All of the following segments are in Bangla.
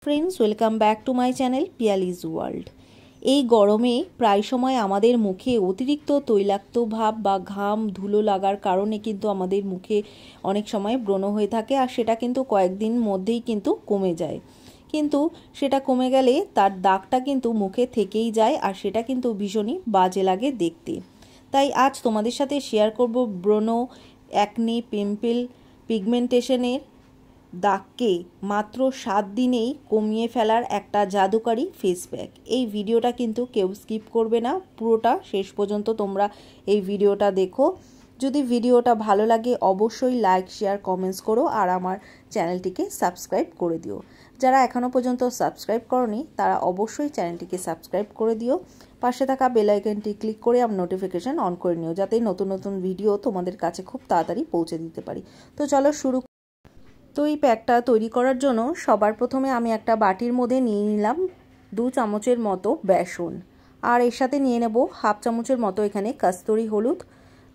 Friends, welcome back to my channel Piyali's world. এই গরমে প্রায় সময় আমাদের মুখে অতিরিক্ত তৈলাক্ত ভাব বা ঘাম ধুলো লাগার কারণে কিন্তু আমাদের মুখে অনেক সময় ব্রণ হয়ে থাকে, আর সেটা কিন্তু কয়েকদিন মধ্যেই কিন্তু কমে যায়। কিন্তু সেটা কমে গেলে তার দাগটা কিন্তু মুখে থেকেই যায়, আর সেটা কিন্তু ভীষণই বাজে লাগে দেখতে। তাই আজ তোমাদের সাথে শেয়ার করব ব্রণ, অ্যাকনে, পিম্পল, পিগমেন্টেশনের দাগকে মাত্র 7 দিনেই কমিয়ে ফেলার একটা জাদুকারি ফেস প্যাক। এই ভিডিওটা কিন্তু কেউ স্কিপ করবে না, পুরোটা শেষ পর্যন্ত তোমরা এই ভিডিওটা দেখো। যদি ভিডিওটা ভালো লাগে অবশ্যই লাইক, শেয়ার, কমেন্টস করো, আর আমার চ্যানেলটিকে সাবস্ক্রাইব করে দিও। যারা এখনও পর্যন্ত সাবস্ক্রাইব করনি তারা অবশ্যই চ্যানেলটিকে সাবস্ক্রাইব করে দিও। পাশে থাকা বেল আইকনটি ক্লিক করে আমার নোটিফিকেশান অন করে নিও, যাতে নতুন নতুন ভিডিও তোমাদের কাছে খুব তাড়াতাড়ি পৌঁছে দিতে পারি। তো চলো শুরু। তো এই প্যাকটা তৈরি করার জন্য সবার প্রথমে আমি একটা বাটির মধ্যে নিয়ে নিলাম 2 চামচের মতো বেসন, আর এর সাথে নিয়ে নেব হাফ চামচের মতো এখানে কস্তুরি হলুদ।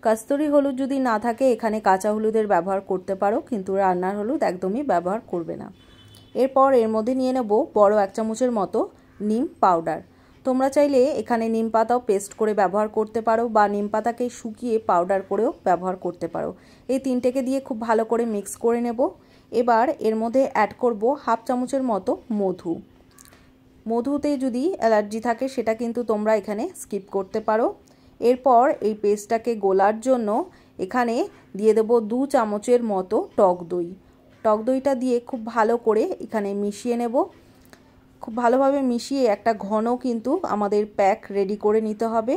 কস্তুরি হলুদ যদি না থাকে এখানে কাঁচা হলুদের ব্যবহার করতে পারো, কিন্তু রান্নার হলুদ একদমই ব্যবহার করবে না। এরপর এর মধ্যে নিয়ে নেব বড় 1 চামচের মতো নিম পাউডার। তোমরা চাইলে এখানে নিম পাতাও পেস্ট করে ব্যবহার করতে পারো, বা নিম পাতাকে শুকিয়ে পাউডার করেও ব্যবহার করতে পারো। এই তিনটেকে দিয়ে খুব ভালো করে মিক্স করে নেব। এবার এর মধ্যে অ্যাড করব হাফ চামচের মতো মধু। মধুতে যদি অ্যালার্জি থাকে সেটা কিন্তু তোমরা এখানে স্কিপ করতে পারো। এরপর এই পেস্টটাকে গোলার জন্য এখানে দিয়ে দেব 2 চামচের মতো টক দই। টক দইটা দিয়ে খুব ভালো করে এখানে মিশিয়ে নেব। খুব ভালোভাবে মিশিয়ে একটা ঘন কিন্তু আমাদের প্যাক রেডি করে নিতে হবে।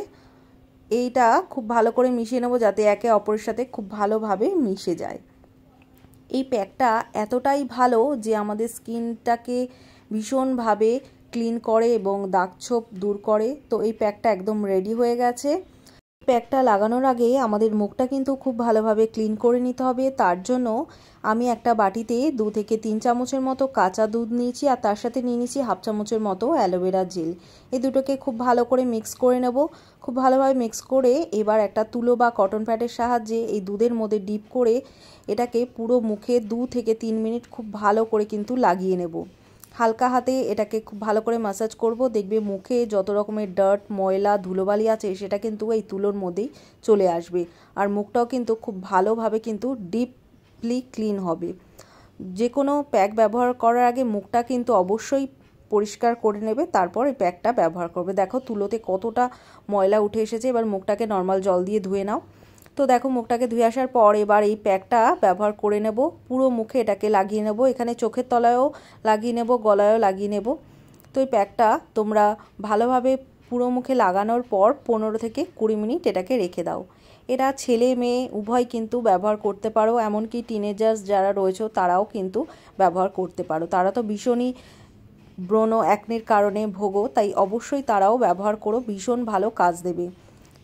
এইটা খুব ভালো করে মিশিয়ে নেব যাতে একে অপরের সাথে খুব ভালোভাবে মিশে যায়। এই প্যাকটা এতটাই ভালো যে আমাদের স্কিনটাকে ভীষণভাবে ক্লিন করে এবং দাগছোপ দূর করে। তো এই প্যাকটা একদম রেডি হয়ে গেছে। প্যাকটা লাগানোর আগে আমাদের মুখটা কিন্তু খুব ভালোভাবে ক্লিন করে নিতে হবে। তার জন্য আমি একটা বাটিতে 2 থেকে 3 চামচের মতো কাঁচা দুধ নিয়েছি, আর তার সাথে নিয়ে নিয়েছি হাফ চামচের মতো অ্যালোভেরা জেল। এই দুটোকে খুব ভালো করে মিক্স করে নেব। খুব ভালোভাবে মিক্স করে এবার একটা তুলো বা কটন প্যাডের সাহায্যে এই দুধের মধ্যে ডিপ করে এটাকে পুরো মুখে 2 থেকে 3 মিনিট খুব ভালো করে কিন্তু লাগিয়ে নেব। হালকা হাতে এটাকে খুব ভালো করে ম্যাসাজ করব। দেখবে মুখে যত রকমের ডার্ট, ময়লা, ধুলোবালি আছে সেটা কিন্তু এই তুলোর মধ্যেই চলে আসবে, আর মুখটাও কিন্তু খুব ভালোভাবে কিন্তু ডিপলি ক্লিন হবে। যে কোনো প্যাক ব্যবহার করার আগে মুখটা কিন্তু অবশ্যই পরিষ্কার করে নেবে, তারপর এই প্যাকটা ব্যবহার করবে। দেখো তুলোতে কতটা ময়লা উঠে এসেছে। এবার মুখটাকে নর্মাল জল দিয়ে ধুয়ে নাও। তো দেখো মুখটাকে ধুয়ে আসার পর এবার এই প্যাকটা ব্যবহার করে নেব। পুরো মুখে এটাকে লাগিয়ে নেব। এখানে চোখের তলায়ও লাগিয়ে নেব, গলায়ও লাগিয়ে নেব। তো এই প্যাকটা তোমরা ভালোভাবে পুরো মুখে লাগানোর পর 15 থেকে 20 মিনিট এটাকে রেখে দাও। এরা ছেলে মেয়ে উভয় কিন্তু ব্যবহার করতে পারো, এমনকি টিনেজার্স যারা রয়েছে তারাও কিন্তু ব্যবহার করতে পারো। তারা তো ভীষণই ব্রণ, অ্যাকনের কারণে ভোগো, তাই অবশ্যই তারাও ব্যবহার করো, ভীষণ ভালো কাজ দেবে।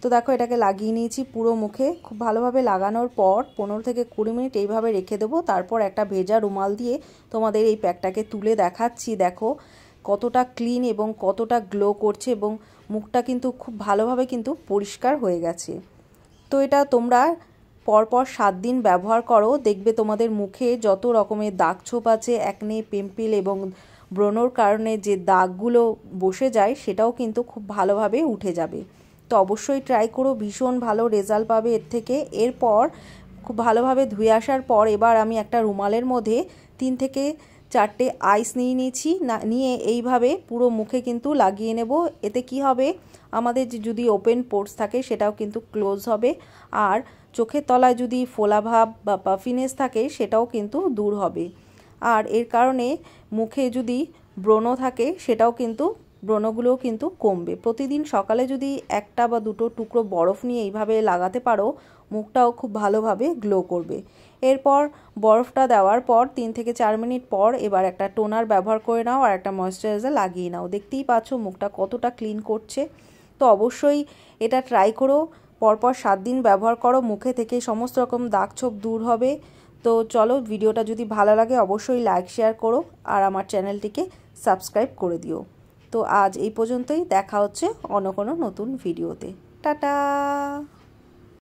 তো দেখো এটাকে লাগিয়ে নিয়েছি পুরো মুখে। খুব ভালোভাবে লাগানোর পর 15 থেকে 20 মিনিট এইভাবে রেখে দেবো। তারপর একটা ভেজা রুমাল দিয়ে তোমাদের এই প্যাকটাকে তুলে দেখাচ্ছি। দেখো কতটা ক্লিন এবং কতটা গ্লো করছে, এবং মুখটা কিন্তু খুব ভালোভাবে কিন্তু পরিষ্কার হয়ে গেছে। তো এটা তোমরা পরপর 7 দিন ব্যবহার করো, দেখবে তোমাদের মুখে যত রকমের দাগ ছোপ আছে, অ্যাকনে, পিম্পল এবং ব্রণর কারণে যে দাগগুলো বসে যায় সেটাও কিন্তু খুব ভালোভাবে উঠে যাবে। তো অবশ্যই ট্রাই করো, ভীষণ ভালো রেজাল্ট পাবে এর থেকে। এরপর খুব ভালোভাবে ধুয়ে আসার পর এবার আমি একটা রুমালের মধ্যে 3 থেকে 4টে আইস নিয়ে নিয়েছি, নিয়ে এইভাবে পুরো মুখে কিন্তু লাগিয়ে নেব। এতে কি হবে, আমাদের যদি ওপেন পোর্স থাকে সেটাও কিন্তু ক্লোজ হবে, আর চোখের তলায় যদি ফোলাভাব বা পাফিনেস থাকে সেটাও কিন্তু দূর হবে। আর এর কারণে মুখে যদি ব্রণ থাকে সেটাও কিন্তু ব্রণগুলোও কিন্তু কমবে। প্রতিদিন সকালে যদি 1টা বা 2টো টুকরো বরফ নিয়ে এইভাবে লাগাতে পারো, মুখটাও খুব ভালোভাবে গ্লো করবে। এরপর বরফটা দেওয়ার পর 3 থেকে 4 মিনিট পর এবার একটা টোনার ব্যবহার করে নাও, আর একটা ময়েশ্চারাইজার লাগিয়ে নাও। দেখতেই পাচ্ছ মুখটা কতটা ক্লিন করছে। তো অবশ্যই এটা ট্রাই করো, পরপর 7 দিন ব্যবহার করো, মুখে থেকে সমস্ত রকম দাগ ছোপ দূর হবে। তো চলো, ভিডিওটা যদি ভালো লাগে অবশ্যই লাইক, শেয়ার করো, আর আমার চ্যানেলটিকে সাবস্ক্রাইব করে দিও। তো আজ এই পর্যন্তই, দেখা হচ্ছে অন্য কোনো নতুন ভিডিওতে। টাটা।